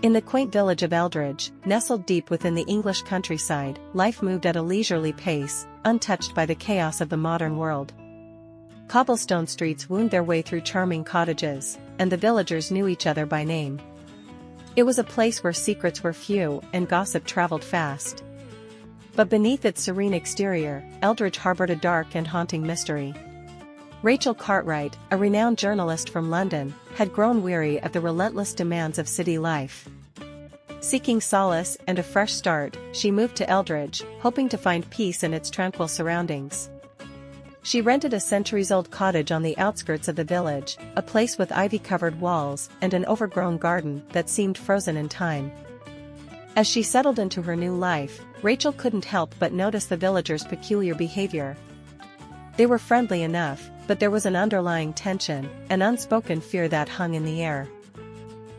In the quaint village of Eldridge, nestled deep within the English countryside, life moved at a leisurely pace, untouched by the chaos of the modern world. Cobblestone streets wound their way through charming cottages, and the villagers knew each other by name. It was a place where secrets were few and gossip traveled fast. But beneath its serene exterior, Eldridge harbored a dark and haunting mystery. Rachel Cartwright, a renowned journalist from London, had grown weary of the relentless demands of city life. Seeking solace and a fresh start, she moved to Eldridge, hoping to find peace in its tranquil surroundings. She rented a centuries-old cottage on the outskirts of the village, a place with ivy-covered walls and an overgrown garden that seemed frozen in time. As she settled into her new life, Rachel couldn't help but notice the villagers' peculiar behavior. They were friendly enough, but there was an underlying tension, an unspoken fear that hung in the air.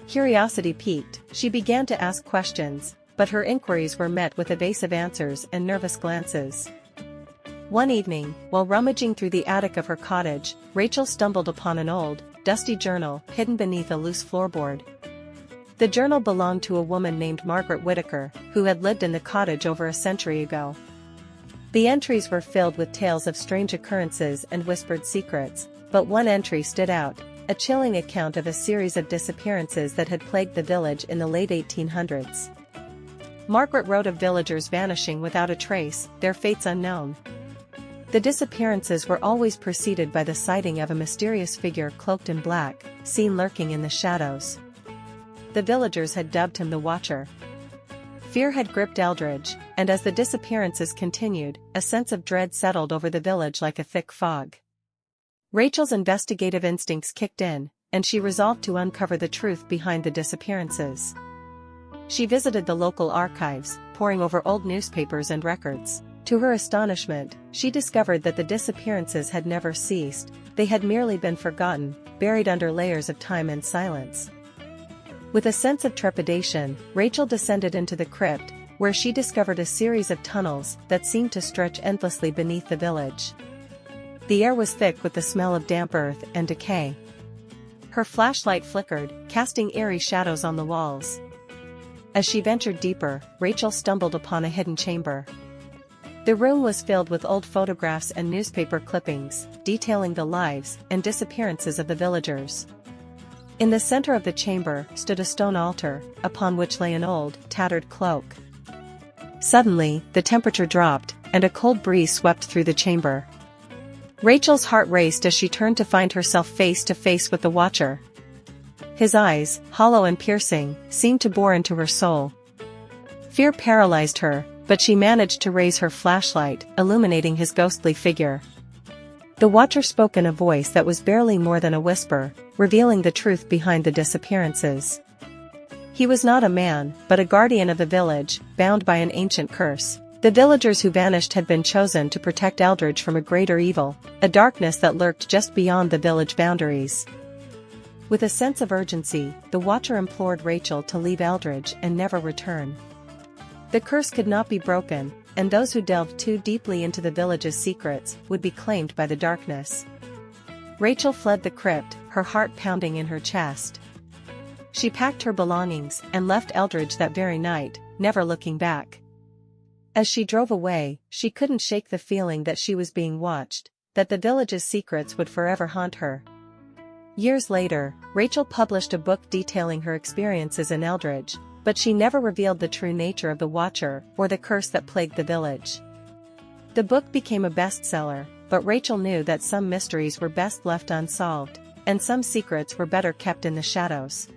Curiosity piqued, she began to ask questions, but her inquiries were met with evasive answers and nervous glances. One evening, while rummaging through the attic of her cottage, Rachel stumbled upon an old, dusty journal hidden beneath a loose floorboard. The journal belonged to a woman named Margaret Whittaker, who had lived in the cottage over a century ago. The entries were filled with tales of strange occurrences and whispered secrets, but one entry stood out, a chilling account of a series of disappearances that had plagued the village in the late 1800s. Margaret wrote of villagers vanishing without a trace, their fates unknown. The disappearances were always preceded by the sighting of a mysterious figure cloaked in black, seen lurking in the shadows. The villagers had dubbed him the Watcher. Fear had gripped Eldridge, and as the disappearances continued, a sense of dread settled over the village like a thick fog. Rachel's investigative instincts kicked in, and she resolved to uncover the truth behind the disappearances. She visited the local archives, poring over old newspapers and records. To her astonishment, she discovered that the disappearances had never ceased, they had merely been forgotten, buried under layers of time and silence. With a sense of trepidation, Rachel descended into the crypt, where she discovered a series of tunnels that seemed to stretch endlessly beneath the village. The air was thick with the smell of damp earth and decay. Her flashlight flickered, casting eerie shadows on the walls. As she ventured deeper, Rachel stumbled upon a hidden chamber. The room was filled with old photographs and newspaper clippings, detailing the lives and disappearances of the villagers. In the center of the chamber stood a stone altar, upon which lay an old, tattered cloak. Suddenly, the temperature dropped, and a cold breeze swept through the chamber. Rachel's heart raced as she turned to find herself face to face with the Watcher. His eyes, hollow and piercing, seemed to bore into her soul. Fear paralyzed her, but she managed to raise her flashlight, illuminating his ghostly figure. The Watcher spoke in a voice that was barely more than a whisper, revealing the truth behind the disappearances. He was not a man, but a guardian of the village, bound by an ancient curse. The villagers who vanished had been chosen to protect Eldridge from a greater evil, a darkness that lurked just beyond the village boundaries. With a sense of urgency, the Watcher implored Rachel to leave Eldridge and never return. The curse could not be broken, and those who delved too deeply into the village's secrets would be claimed by the darkness. Rachel fled the crypt, her heart pounding in her chest. She packed her belongings and left Eldridge that very night, never looking back. As she drove away, she couldn't shake the feeling that she was being watched, that the village's secrets would forever haunt her. Years later, Rachel published a book detailing her experiences in Eldridge, but she never revealed the true nature of the Watcher or the curse that plagued the village. The book became a bestseller, but Rachel knew that some mysteries were best left unsolved, and some secrets were better kept in the shadows.